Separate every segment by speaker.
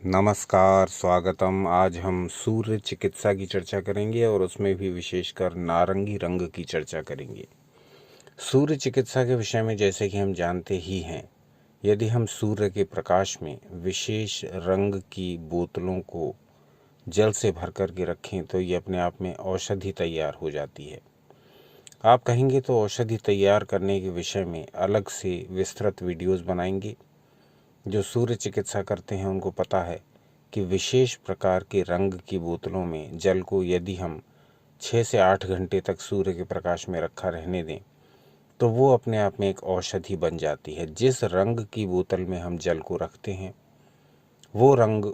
Speaker 1: नमस्कार, स्वागतम। आज हम सूर्य चिकित्सा की चर्चा करेंगे और उसमें भी विशेषकर नारंगी रंग की चर्चा करेंगे। सूर्य चिकित्सा के विषय में जैसे कि हम जानते ही हैं, यदि हम सूर्य के प्रकाश में विशेष रंग की बोतलों को जल से भर कर के रखें तो ये अपने आप में औषधि तैयार हो जाती है। आप कहेंगे तो औषधि तैयार करने के विषय में अलग से विस्तृत वीडियोज़ बनाएंगे। जो सूर्य चिकित्सा करते हैं उनको पता है कि विशेष प्रकार के रंग की बोतलों में जल को यदि हम 6 से 8 घंटे तक सूर्य के प्रकाश में रखा रहने दें तो वो अपने आप में एक औषधि बन जाती है। जिस रंग की बोतल में हम जल को रखते हैं वो रंग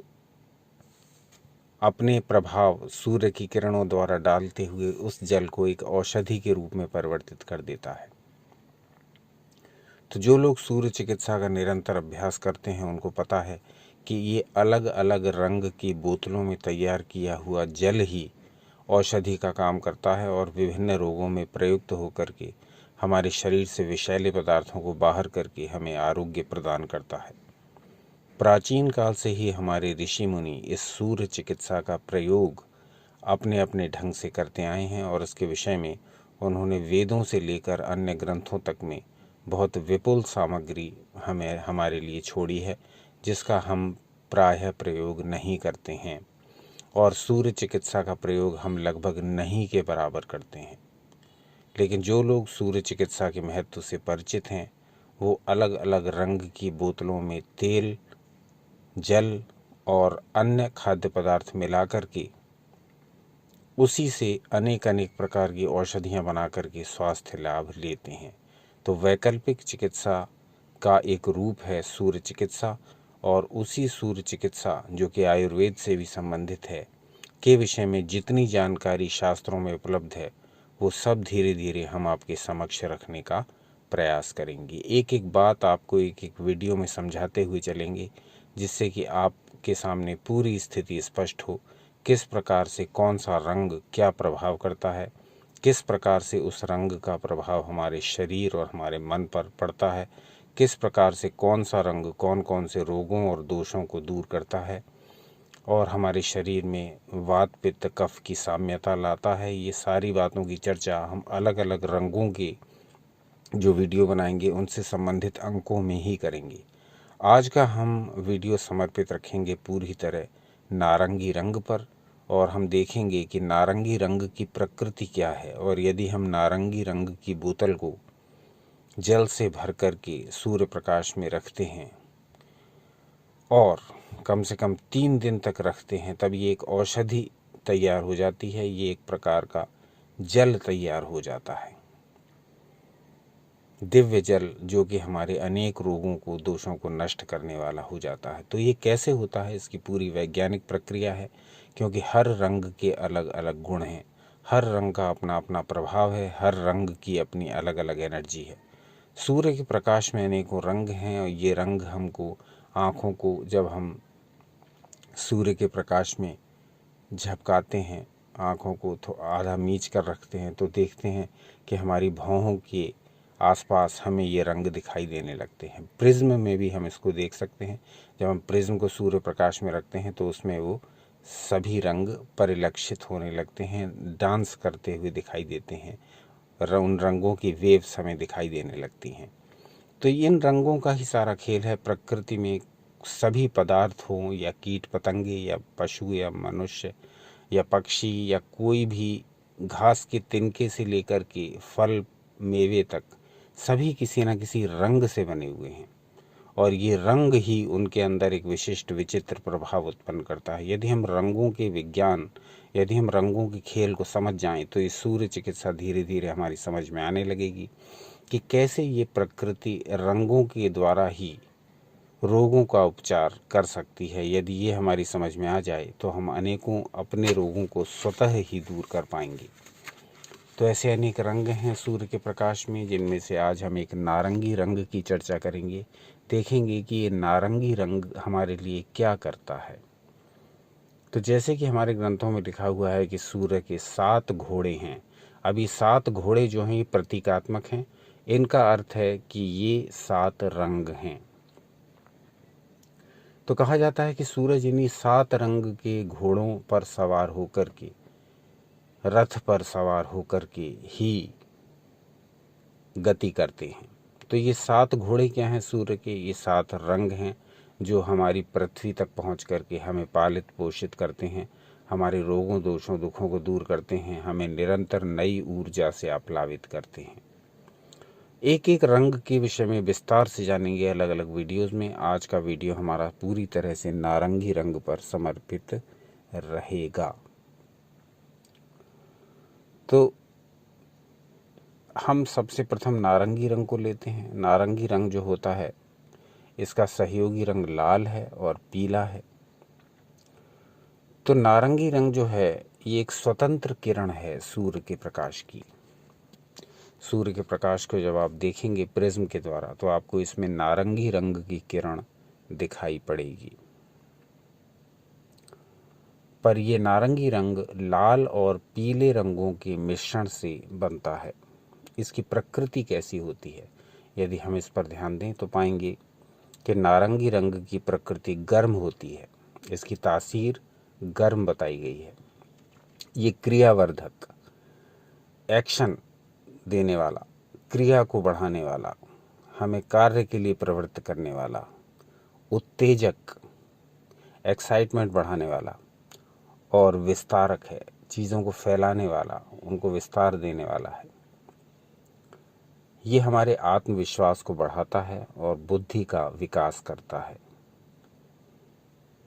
Speaker 1: अपने प्रभाव सूर्य की किरणों द्वारा डालते हुए उस जल को एक औषधि के रूप में परिवर्तित कर देता है। तो जो लोग सूर्य चिकित्सा का निरंतर अभ्यास करते हैं उनको पता है कि ये अलग अलग रंग की बोतलों में तैयार किया हुआ जल ही औषधि का काम करता है और विभिन्न रोगों में प्रयुक्त होकर के हमारे शरीर से विषैले पदार्थों को बाहर करके हमें आरोग्य प्रदान करता है। प्राचीन काल से ही हमारे ऋषि मुनि इस सूर्य चिकित्सा का प्रयोग अपने अपने ढंग से करते आए हैं और इसके विषय में उन्होंने वेदों से लेकर अन्य ग्रंथों तक में बहुत विपुल सामग्री हमारे लिए छोड़ी है, जिसका हम प्रायः प्रयोग नहीं करते हैं और सूर्य चिकित्सा का प्रयोग हम लगभग नहीं के बराबर करते हैं। लेकिन जो लोग सूर्य चिकित्सा के महत्व से परिचित हैं वो अलग अलग रंग की बोतलों में तेल, जल और अन्य खाद्य पदार्थ मिलाकर के उसी से अनेक अनेक प्रकार की औषधियाँ बना करके स्वास्थ्य लाभ लेते हैं। तो वैकल्पिक चिकित्सा का एक रूप है सूर्य चिकित्सा और उसी सूर्य चिकित्सा जो कि आयुर्वेद से भी संबंधित है के विषय में जितनी जानकारी शास्त्रों में उपलब्ध है वो सब धीरे धीरे हम आपके समक्ष रखने का प्रयास करेंगे। एक एक बात आपको एक एक वीडियो में समझाते हुए चलेंगे जिससे कि आपके सामने पूरी स्थिति स्पष्ट हो। किस प्रकार से कौन सा रंग क्या प्रभाव करता है, किस प्रकार से उस रंग का प्रभाव हमारे शरीर और हमारे मन पर पड़ता है, किस प्रकार से कौन सा रंग कौन कौन से रोगों और दोषों को दूर करता है और हमारे शरीर में वात पित्त कफ की साम्यता लाता है। ये सारी बातों की चर्चा हम अलग अलग रंगों के जो वीडियो बनाएंगे उनसे संबंधित अंकों में ही करेंगे। आज का हम वीडियो समर्पित रखेंगे पूरी तरह नारंगी रंग पर और हम देखेंगे कि नारंगी रंग की प्रकृति क्या है और यदि हम नारंगी रंग की बोतल को जल से भर कर के सूर्य प्रकाश में रखते हैं और कम से कम 3 दिन तक रखते हैं तब ये एक औषधि तैयार हो जाती है। ये एक प्रकार का जल तैयार हो जाता है, दिव्य जल, जो कि हमारे अनेक रोगों को दोषों को नष्ट करने वाला हो जाता है। तो ये कैसे होता है, इसकी पूरी वैज्ञानिक प्रक्रिया है, क्योंकि हर रंग के अलग अलग गुण हैं, हर रंग का अपना अपना प्रभाव है, हर रंग की अपनी अलग अलग एनर्जी है। सूर्य के प्रकाश में अनेकों रंग हैं और ये रंग हमको आँखों को जब हम सूर्य के प्रकाश में झपकाते हैं, आँखों को आधा मीच कर रखते हैं तो देखते हैं कि हमारी भौहों के आसपास हमें ये रंग दिखाई देने लगते हैं। प्रिज्म में भी हम इसको देख सकते हैं। जब हम प्रिज्म को सूर्य प्रकाश में रखते हैं तो उसमें वो सभी रंग परिलक्षित होने लगते हैं, डांस करते हुए दिखाई देते हैं, उन रंगों की वेव्स हमें दिखाई देने लगती हैं। तो इन रंगों का ही सारा खेल है। प्रकृति में सभी पदार्थ हों या कीट पतंगे या पशु या मनुष्य या पक्षी या कोई भी घास के तिनके से लेकर के फल मेवे तक सभी किसी न किसी रंग से बने हुए हैं और ये रंग ही उनके अंदर एक विशिष्ट विचित्र प्रभाव उत्पन्न करता है। यदि हम रंगों के विज्ञान, यदि हम रंगों के खेल को समझ जाएं तो ये सूर्य चिकित्सा धीरे धीरे हमारी समझ में आने लगेगी कि कैसे ये प्रकृति रंगों के द्वारा ही रोगों का उपचार कर सकती है। यदि ये हमारी समझ में आ जाए तो हम अनेकों अपने रोगों को स्वतः ही दूर कर पाएंगे। तो ऐसे अनेक रंग हैं सूर्य के प्रकाश में, जिनमें से आज हम एक नारंगी रंग की चर्चा करेंगे। देखेंगे कि ये नारंगी रंग हमारे लिए क्या करता है। तो जैसे कि हमारे ग्रंथों में लिखा हुआ है कि सूर्य के 7 घोड़े हैं। अब ये 7 घोड़े जो हैं ये प्रतीकात्मक हैं। इनका अर्थ है कि ये 7 रंग हैं। तो कहा जाता है कि सूरज इन्हीं 7 रंग के घोड़ों पर सवार होकर के, रथ पर सवार होकर के ही गति करते हैं। तो ये 7 घोड़े क्या हैं सूर्य के? ये 7 रंग हैं जो हमारी पृथ्वी तक पहुंच करके हमें पालित पोषित करते हैं, हमारे रोगों, दोषों, दुखों को दूर करते हैं, हमें निरंतर नई ऊर्जा से आप्लावित करते हैं। एक एक रंग के विषय में विस्तार से जानेंगे अलग अलग वीडियोस में। आज का वीडियो हमारा पूरी तरह से नारंगी रंग पर समर्पित रहेगा। तो हम सबसे प्रथम नारंगी रंग को लेते हैं। नारंगी रंग जो होता है, इसका सहयोगी रंग लाल है और पीला है। तो नारंगी रंग जो है ये एक स्वतंत्र किरण है सूर्य के प्रकाश की। सूर्य के प्रकाश को जब आप देखेंगे प्रिज्म के द्वारा तो आपको इसमें नारंगी रंग की किरण दिखाई पड़ेगी। पर ये नारंगी रंग लाल और पीले रंगों के मिश्रण से बनता है। इसकी प्रकृति कैसी होती है, यदि हम इस पर ध्यान दें तो पाएंगे कि नारंगी रंग की प्रकृति गर्म होती है। इसकी तासीर गर्म बताई गई है। ये क्रियावर्धक, एक्शन देने वाला, क्रिया को बढ़ाने वाला, हमें कार्य के लिए प्रवृत्त करने वाला, उत्तेजक, एक्साइटमेंट बढ़ाने वाला और विस्तारक है। चीज़ों को फैलाने वाला, उनको विस्तार देने वाला है। ये हमारे आत्मविश्वास को बढ़ाता है और बुद्धि का विकास करता है।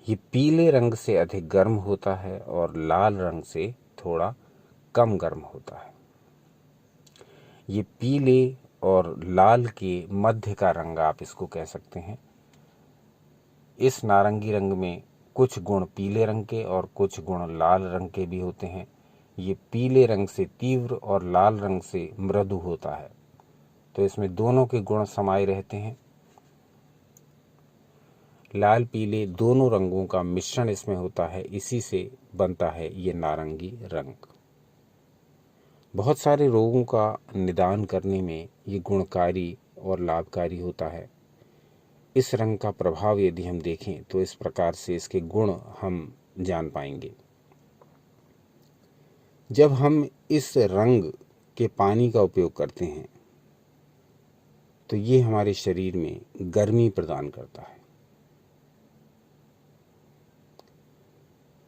Speaker 1: ये पीले रंग से अधिक गर्म होता है और लाल रंग से थोड़ा कम गर्म होता है। ये पीले और लाल के मध्य का रंग आप इसको कह सकते हैं। इस नारंगी रंग में कुछ गुण पीले रंग के और कुछ गुण लाल रंग के भी होते हैं। ये पीले रंग से तीव्र और लाल रंग से मृदु होता है। तो इसमें दोनों के गुण समाये रहते हैं। लाल पीले दोनों रंगों का मिश्रण इसमें होता है, इसी से बनता है ये नारंगी रंग। बहुत सारे रोगों का निदान करने में ये गुणकारी और लाभकारी होता है। इस रंग का प्रभाव यदि हम देखें तो इस प्रकार से इसके गुण हम जान पाएंगे। जब हम इस रंग के पानी का उपयोग करते हैं तो ये हमारे शरीर में गर्मी प्रदान करता है।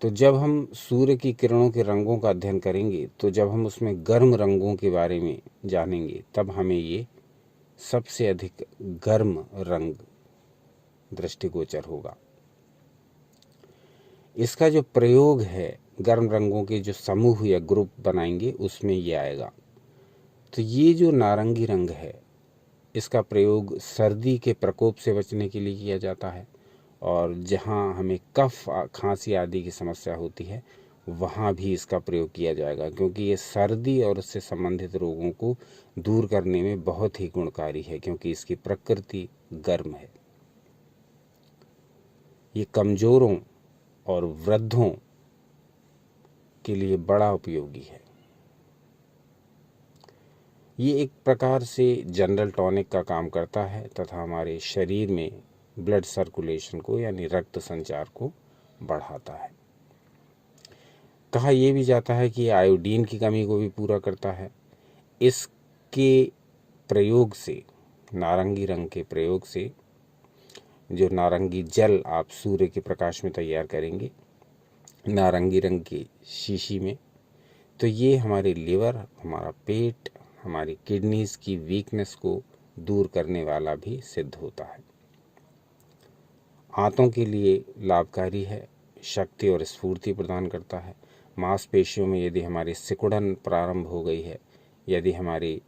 Speaker 1: तो जब हम सूर्य की किरणों के रंगों का अध्ययन करेंगे तो जब हम उसमें गर्म रंगों के बारे में जानेंगे तब हमें ये सबसे अधिक गर्म रंग दृष्टिगोचर होगा। इसका जो प्रयोग है, गर्म रंगों के जो समूह या ग्रुप बनाएंगे उसमें ये आएगा। तो ये जो नारंगी रंग है इसका प्रयोग सर्दी के प्रकोप से बचने के लिए किया जाता है और जहाँ हमें कफ, खांसी आदि की समस्या होती है वहाँ भी इसका प्रयोग किया जाएगा, क्योंकि ये सर्दी और उससे संबंधित रोगों को दूर करने में बहुत ही गुणकारी है, क्योंकि इसकी प्रकृति गर्म है। ये कमजोरों और वृद्धों के लिए बड़ा उपयोगी है। ये एक प्रकार से जनरल टॉनिक का काम करता है तथा हमारे शरीर में ब्लड सर्कुलेशन को यानी रक्त संचार को बढ़ाता है। कहा यह भी जाता है कि आयोडीन की कमी को भी पूरा करता है। इसके प्रयोग से, नारंगी रंग के प्रयोग से, जो नारंगी जल आप सूर्य के प्रकाश में तैयार करेंगे नारंगी रंग की शीशी में, तो ये हमारे लिवर, हमारा पेट, हमारी किडनीज की वीकनेस को दूर करने वाला भी सिद्ध होता है। आंतों के लिए लाभकारी है, शक्ति और स्फूर्ति प्रदान करता है। मांसपेशियों में यदि हमारी सिकुड़न प्रारंभ हो गई है, यदि हमारी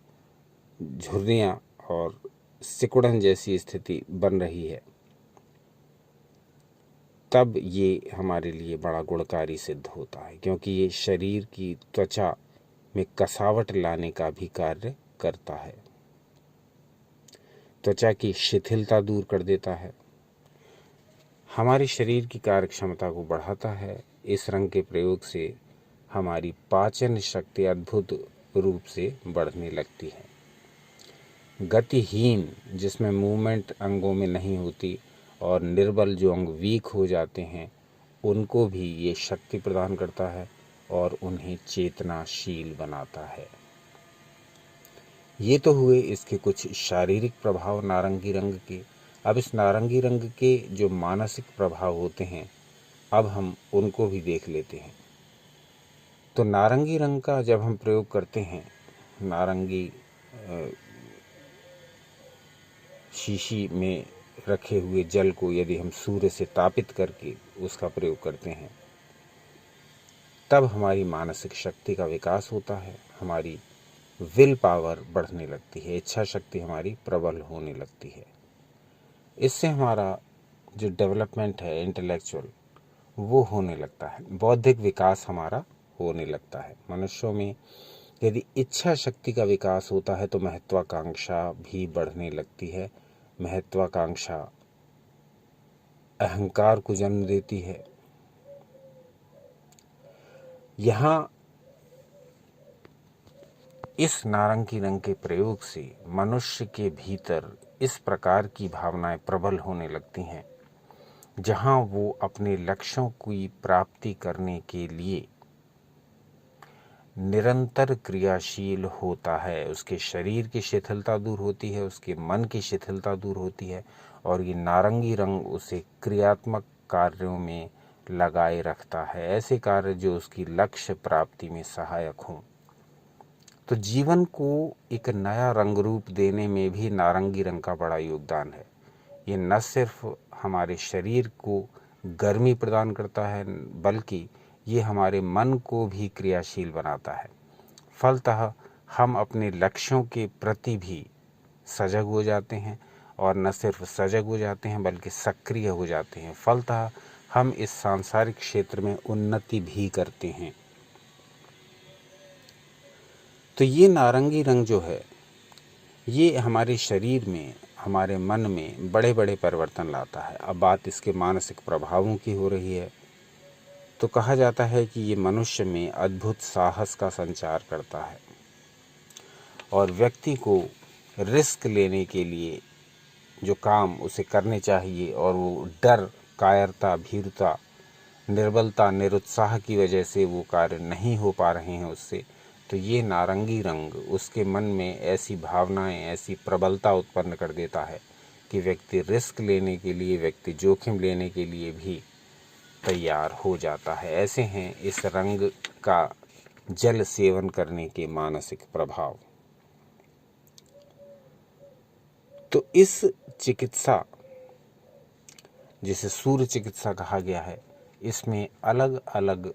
Speaker 1: झुर्रियां और सिकुड़न जैसी स्थिति बन रही है, तब ये हमारे लिए बड़ा गुणकारी सिद्ध होता है, क्योंकि ये शरीर की त्वचा में कसावट लाने का भी कार्य करता है। त्वचा की शिथिलता दूर कर देता है, हमारे शरीर की कार्य क्षमता को बढ़ाता है। इस रंग के प्रयोग से हमारी पाचन शक्ति अद्भुत रूप से बढ़ने लगती है। गतिहीन, जिसमें मूवमेंट अंगों में नहीं होती और निर्बल जो अंग वीक हो जाते हैं उनको भी ये शक्ति प्रदान करता है और उन्हें चेतनाशील बनाता है। ये तो हुए इसके कुछ शारीरिक प्रभाव नारंगी रंग के। अब इस नारंगी रंग के जो मानसिक प्रभाव होते हैं अब हम उनको भी देख लेते हैं। तो नारंगी रंग का जब हम प्रयोग करते हैं, नारंगी शीशी में रखे हुए जल को यदि हम सूर्य से तापित करके उसका प्रयोग करते हैं तब हमारी मानसिक शक्ति का विकास होता है, हमारी विल पावर बढ़ने लगती है, इच्छा शक्ति हमारी प्रबल होने लगती है। इससे हमारा जो डेवलपमेंट है इंटेलेक्चुअल वो होने लगता है, बौद्धिक विकास हमारा होने लगता है। मनुष्यों में यदि इच्छा शक्ति का विकास होता है तो महत्वाकांक्षा भी बढ़ने लगती है। महत्वाकांक्षा अहंकार को जन्म देती है। यहाँ इस नारंगी रंग के प्रयोग से मनुष्य के भीतर इस प्रकार की भावनाएं प्रबल होने लगती हैं जहां वो अपने लक्ष्यों की प्राप्ति करने के लिए निरंतर क्रियाशील होता है। उसके शरीर की शिथिलता दूर होती है, उसके मन की शिथिलता दूर होती है और ये नारंगी रंग उसे क्रियात्मक कार्यों में लगाए रखता है, ऐसे कार्य जो उसकी लक्ष्य प्राप्ति में सहायक हों। तो जीवन को एक नया रंग रूप देने में भी नारंगी रंग का बड़ा योगदान है। ये न सिर्फ हमारे शरीर को गर्मी प्रदान करता है बल्कि ये हमारे मन को भी क्रियाशील बनाता है। फलतः हम अपने लक्ष्यों के प्रति भी सजग हो जाते हैं और न सिर्फ सजग हो जाते हैं बल्कि सक्रिय हो जाते हैं। फलतः हम इस सांसारिक क्षेत्र में उन्नति भी करते हैं। तो ये नारंगी रंग जो है ये हमारे शरीर में, हमारे मन में बड़े बड़े परिवर्तन लाता है। अब बात इसके मानसिक प्रभावों की हो रही है तो कहा जाता है कि ये मनुष्य में अद्भुत साहस का संचार करता है और व्यक्ति को रिस्क लेने के लिए जो काम उसे करने चाहिए और वो डर, कायरता, भीरुता, निर्बलता, निरुत्साह की वजह से वो कार्य नहीं हो पा रहे हैं उससे, तो ये नारंगी रंग उसके मन में ऐसी भावनाएं, ऐसी प्रबलता उत्पन्न कर देता है कि व्यक्ति रिस्क लेने के लिए, व्यक्ति जोखिम लेने के लिए भी तैयार हो जाता है। ऐसे हैं इस रंग का जल सेवन करने के मानसिक प्रभाव। तो इस चिकित्सा जिसे सूर्य चिकित्सा कहा गया है, इसमें अलग अलग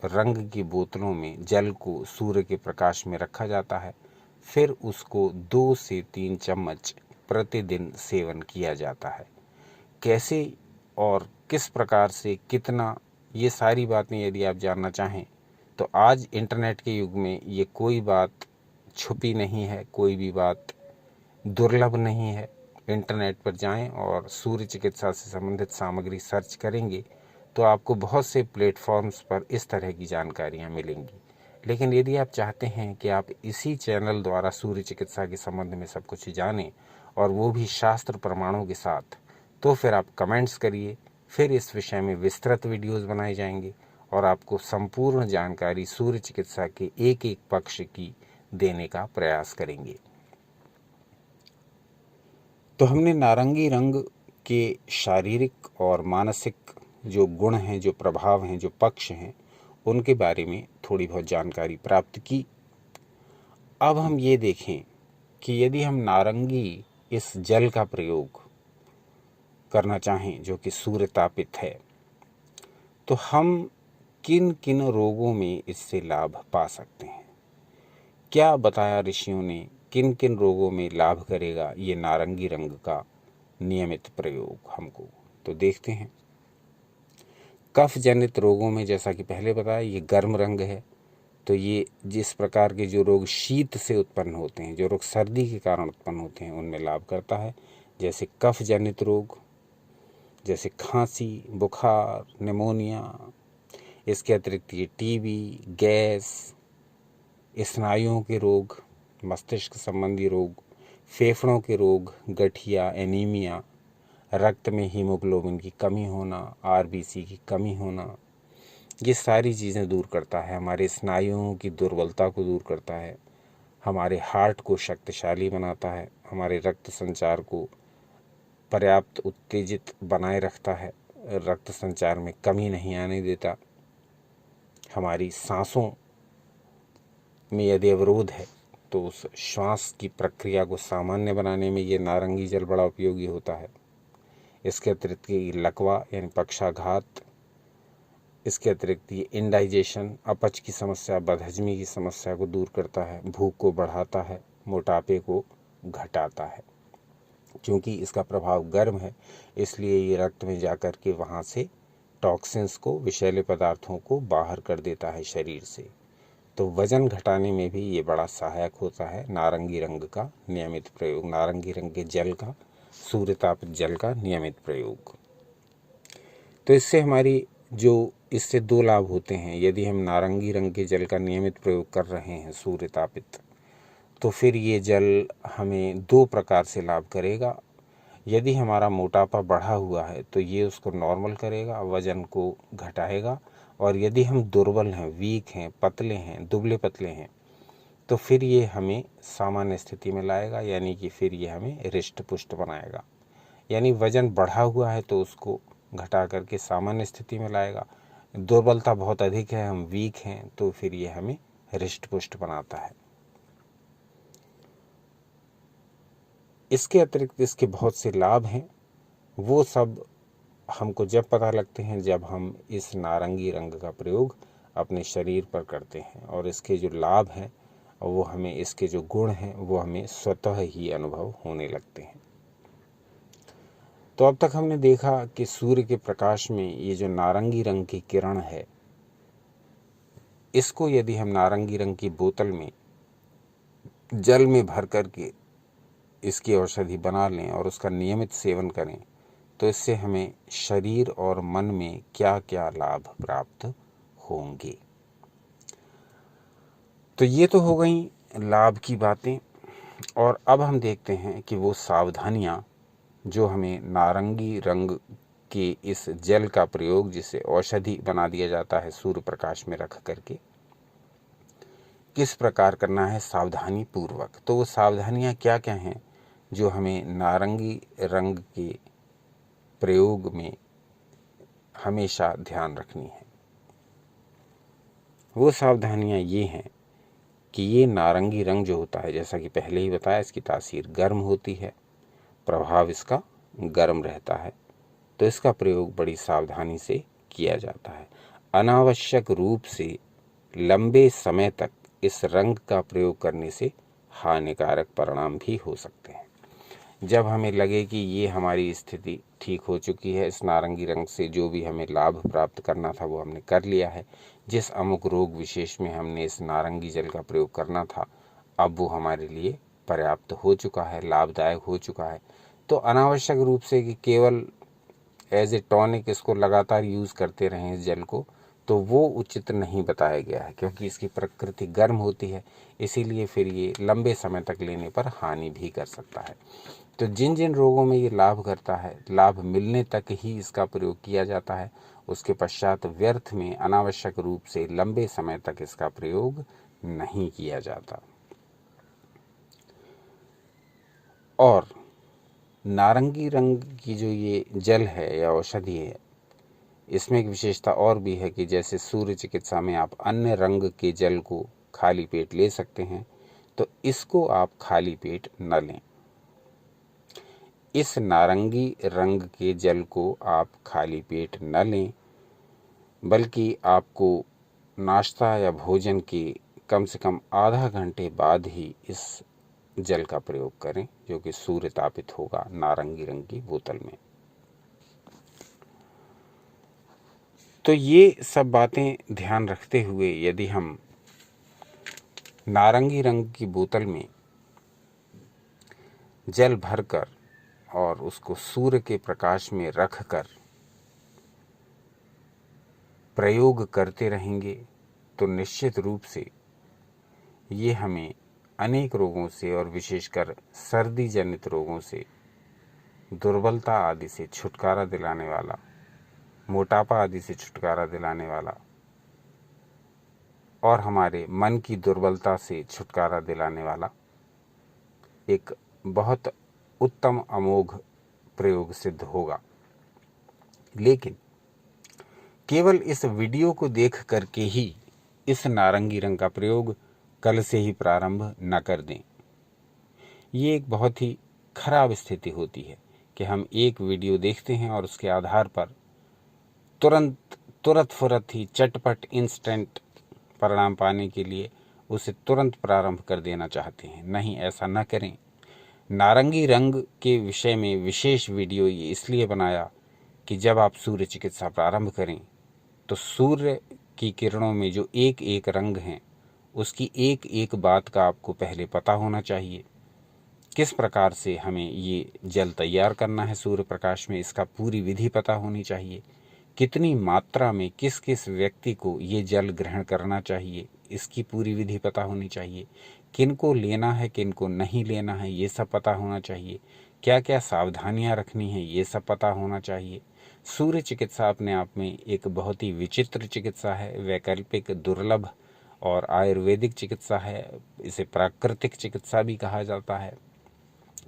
Speaker 1: रंग की बोतलों में जल को सूर्य के प्रकाश में रखा जाता है, फिर उसको 2 से 3 चम्मच प्रतिदिन सेवन किया जाता है। कैसे और किस प्रकार से कितना, ये सारी बातें यदि आप जानना चाहें तो आज इंटरनेट के युग में ये कोई बात छुपी नहीं है, कोई भी बात दुर्लभ नहीं है। इंटरनेट पर जाएं और सूर्य चिकित्सा से संबंधित सामग्री सर्च करेंगे तो आपको बहुत से प्लेटफॉर्म्स पर इस तरह की जानकारियां मिलेंगी। लेकिन यदि आप चाहते हैं कि आप इसी चैनल द्वारा सूर्य चिकित्सा के संबंध में सब कुछ जानें और वो भी शास्त्र प्रमाणों के साथ, तो फिर आप कमेंट्स करिए, फिर इस विषय में विस्तृत वीडियोस बनाए जाएंगे और आपको संपूर्ण जानकारी सूर्य चिकित्सा के एक एक पक्ष की देने का प्रयास करेंगे। तो हमने नारंगी रंग के शारीरिक और मानसिक जो गुण हैं, जो प्रभाव हैं, जो पक्ष हैं, उनके बारे में थोड़ी बहुत जानकारी प्राप्त की। अब हम ये देखें कि यदि हम नारंगी इस जल का प्रयोग करना चाहें जो कि सूर्य तापित है, तो हम किन किन रोगों में इससे लाभ पा सकते हैं। क्या बताया ऋषियों ने, किन किन रोगों में लाभ करेगा ये नारंगी रंग का नियमित प्रयोग हमको, तो देखते हैं। कफ जनित रोगों में, जैसा कि पहले बताया, ये गर्म रंग है, तो ये जिस प्रकार के जो रोग शीत से उत्पन्न होते हैं, जो रोग सर्दी के कारण उत्पन्न होते हैं, उनमें लाभ करता है। जैसे कफ जनित रोग, जैसे खांसी, बुखार, निमोनिया। इसके अतिरिक्त ये टीबी, गैस, स्नायुओं के रोग, मस्तिष्क संबंधी रोग, फेफड़ों के रोग, गठिया, एनीमिया, रक्त में हीमोग्लोबिन की कमी होना, आरबीसी की कमी होना, ये सारी चीज़ें दूर करता है। हमारे स्नायुओं की दुर्बलता को दूर करता है, हमारे हार्ट को शक्तिशाली बनाता है, हमारे रक्त संचार को पर्याप्त उत्तेजित बनाए रखता है, रक्त संचार में कमी नहीं आने देता। हमारी सांसों में यदि अवरोध है तो उस श्वास की प्रक्रिया को सामान्य बनाने में ये नारंगी जल बड़ा उपयोगी होता है। इसके अतिरिक्त ये लकवा यानी पक्षाघात, इसके अतिरिक्त ये इंडाइजेशन, अपच की समस्या, बदहजमी की समस्या को दूर करता है, भूख को बढ़ाता है, मोटापे को घटाता है। क्योंकि इसका प्रभाव गर्म है, इसलिए ये रक्त में जाकर के वहाँ से टॉक्सिन्स को, विषैले पदार्थों को बाहर कर देता है शरीर से। तो वजन घटाने में भी ये बड़ा सहायक होता है नारंगी रंग का नियमित प्रयोग, नारंगी रंग के जल का, सूर्यतापित जल का नियमित प्रयोग। तो इससे हमारी इससे दो लाभ होते हैं। यदि हम नारंगी रंग के जल का नियमित प्रयोग कर रहे हैं सूर्यतापित, तो फिर ये जल हमें दो प्रकार से लाभ करेगा। यदि हमारा मोटापा बढ़ा हुआ है तो ये उसको नॉर्मल करेगा, वजन को घटाएगा। और यदि हम दुर्बल हैं, वीक हैं, पतले हैं, दुबले पतले हैं, तो फिर ये हमें सामान्य स्थिति में लाएगा, यानी कि फिर ये हमें हृष्ट पुष्ट बनाएगा। यानी वजन बढ़ा हुआ है तो उसको घटा करके सामान्य स्थिति में लाएगा। दुर्बलता बहुत अधिक है, हम वीक हैं, तो फिर ये हमें हृष्ट पुष्ट बनाता है। इसके अतिरिक्त इसके बहुत से लाभ हैं, वो सब हमको जब पता लगते हैं जब हम इस नारंगी रंग का प्रयोग अपने शरीर पर करते हैं, और इसके जो लाभ हैं वो हमें, इसके जो गुण हैं वो हमें स्वतः ही अनुभव होने लगते हैं। तो अब तक हमने देखा कि सूर्य के प्रकाश में ये जो नारंगी रंग की किरण है, इसको यदि हम नारंगी रंग की बोतल में जल में भर करके इसकी औषधि बना लें और उसका नियमित सेवन करें, तो इससे हमें शरीर और मन में क्या क्या लाभ प्राप्त होंगे। तो ये तो हो गई लाभ की बातें। और अब हम देखते हैं कि वो सावधानियां जो हमें नारंगी रंग के इस जल का प्रयोग, जिसे औषधि बना दिया जाता है सूर्य प्रकाश में रख करके, किस प्रकार करना है सावधानी पूर्वक। तो वो सावधानियां क्या क्या हैं जो हमें नारंगी रंग के प्रयोग में हमेशा ध्यान रखनी है। वो सावधानियां ये हैं कि ये नारंगी रंग जो होता है, जैसा कि पहले ही बताया, इसकी तासीर गर्म होती है, प्रभाव इसका गर्म रहता है, तो इसका प्रयोग बड़ी सावधानी से किया जाता है। अनावश्यक रूप से लंबे समय तक इस रंग का प्रयोग करने से हानिकारक परिणाम भी हो सकते हैं। जब हमें लगे कि ये हमारी स्थिति ठीक हो चुकी है, इस नारंगी रंग से जो भी हमें लाभ प्राप्त करना था वो हमने कर लिया है, जिस अमुक रोग विशेष में हमने इस नारंगी जल का प्रयोग करना था, अब वो हमारे लिए पर्याप्त हो चुका है, लाभदायक हो चुका है, तो अनावश्यक रूप से कि केवल एज ए टॉनिक इसको लगातार यूज़ करते रहें इस जल को, तो वो उचित नहीं बताया गया है, क्योंकि इसकी प्रकृति गर्म होती है, इसीलिए फिर ये लंबे समय तक लेने पर हानि भी कर सकता है। तो जिन जिन रोगों में ये लाभ करता है, लाभ मिलने तक ही इसका प्रयोग किया जाता है, उसके पश्चात व्यर्थ में अनावश्यक रूप से लंबे समय तक इसका प्रयोग नहीं किया जाता। और नारंगी रंग की जो ये जल है या औषधि है, इसमें एक विशेषता और भी है कि जैसे सूर्य चिकित्सा में आप अन्य रंग के जल को खाली पेट ले सकते हैं, तो इसको आप खाली पेट न लें। इस नारंगी रंग के जल को आप खाली पेट न लें, बल्कि आपको नाश्ता या भोजन के कम से कम आधा घंटे बाद ही इस जल का प्रयोग करें, जो कि सूर्य तापित होगा नारंगी रंग की बोतल में। तो ये सब बातें ध्यान रखते हुए यदि हम नारंगी रंग की बोतल में जल भरकर और उसको सूर्य के प्रकाश में रखकर प्रयोग करते रहेंगे, तो निश्चित रूप से ये हमें अनेक रोगों से और विशेषकर सर्दी जनित रोगों से दुर्बलता आदि से छुटकारा दिलाने वाला, मोटापा आदि से छुटकारा दिलाने वाला और हमारे मन की दुर्बलता से छुटकारा दिलाने वाला एक बहुत उत्तम अमोघ प्रयोग सिद्ध होगा। लेकिन केवल इस वीडियो को देख करके ही इस नारंगी रंग का प्रयोग कल से ही प्रारंभ न कर दें। ये एक बहुत ही खराब स्थिति होती है कि हम एक वीडियो देखते हैं और उसके आधार पर तुरंत फुरत ही चटपट इंस्टेंट परिणाम पाने के लिए उसे तुरंत प्रारंभ कर देना चाहते हैं। नहीं, ऐसा न करें। नारंगी रंग के विषय में विशेष वीडियो ये इसलिए बनाया कि जब आप सूर्य चिकित्सा प्रारंभ करें तो सूर्य की किरणों में जो एक एक रंग हैं उसकी एक एक बात का आपको पहले पता होना चाहिए। किस प्रकार से हमें ये जल तैयार करना है सूर्य प्रकाश में, इसका पूरी विधि पता होनी चाहिए। कितनी मात्रा में किस किस व्यक्ति को ये जल ग्रहण करना चाहिए, इसकी पूरी विधि पता होनी चाहिए। किनको लेना है, किनको नहीं लेना है, ये सब पता होना चाहिए। क्या क्या सावधानियां रखनी है, ये सब पता होना चाहिए। सूर्य चिकित्सा अपने आप में एक बहुत ही विचित्र चिकित्सा है, वैकल्पिक, दुर्लभ और आयुर्वेदिक चिकित्सा है। इसे प्राकृतिक चिकित्सा भी कहा जाता है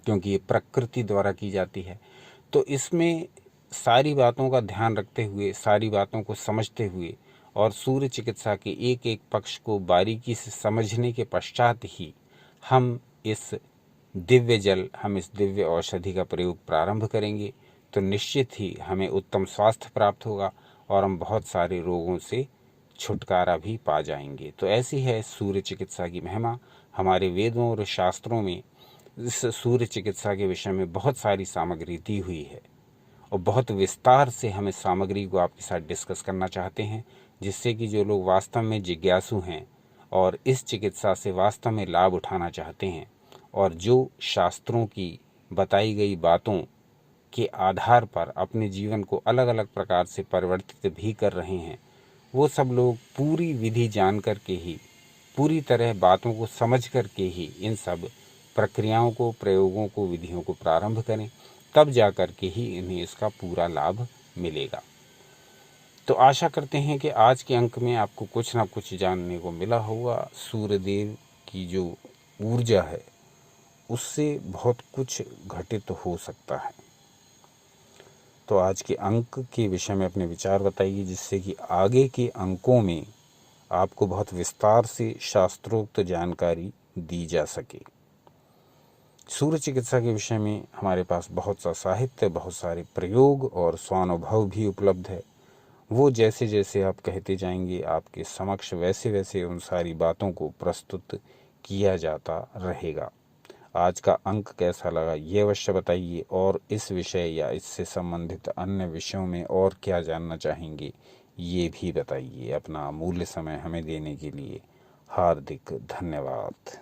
Speaker 1: क्योंकि ये प्रकृति द्वारा की जाती है। तो इसमें सारी बातों का ध्यान रखते हुए, सारी बातों को समझते हुए और सूर्य चिकित्सा के एक एक पक्ष को बारीकी से समझने के पश्चात ही हम इस दिव्य औषधि का प्रयोग प्रारंभ करेंगे तो निश्चित ही हमें उत्तम स्वास्थ्य प्राप्त होगा और हम बहुत सारे रोगों से छुटकारा भी पा जाएंगे। तो ऐसी है सूर्य चिकित्सा की महिमा। हमारे वेदों और शास्त्रों में इस सूर्य चिकित्सा के विषय में बहुत सारी सामग्री दी हुई है और बहुत विस्तार से हम इस सामग्री को आपके साथ डिस्कस करना चाहते हैं, जिससे कि जो लोग वास्तव में जिज्ञासु हैं और इस चिकित्सा से वास्तव में लाभ उठाना चाहते हैं और जो शास्त्रों की बताई गई बातों के आधार पर अपने जीवन को अलग अलग प्रकार से परिवर्तित भी कर रहे हैं, वो सब लोग पूरी विधि जान करके ही, पूरी तरह बातों को समझ करके ही इन सब प्रक्रियाओं को, प्रयोगों को, विधियों को प्रारंभ करें, तब जा कर के ही इन्हें इसका पूरा लाभ मिलेगा। तो आशा करते हैं कि आज के अंक में आपको कुछ ना कुछ जानने को मिला होगा। सूर्यदेव की जो ऊर्जा है उससे बहुत कुछ घटित हो सकता है। तो आज के अंक के विषय में अपने विचार बताइए, जिससे कि आगे के अंकों में आपको बहुत विस्तार से शास्त्रोक्त जानकारी दी जा सके। सूर्य चिकित्सा के विषय में हमारे पास बहुत सा साहित्य, बहुत सारे प्रयोग और स्वानुभव भी उपलब्ध है। वो जैसे जैसे आप कहते जाएंगे आपके समक्ष वैसे वैसे उन सारी बातों को प्रस्तुत किया जाता रहेगा। आज का अंक कैसा लगा ये अवश्य बताइए और इस विषय या इससे संबंधित अन्य विषयों में और क्या जानना चाहेंगे ये भी बताइए। अपना अमूल्य समय हमें देने के लिए हार्दिक धन्यवाद।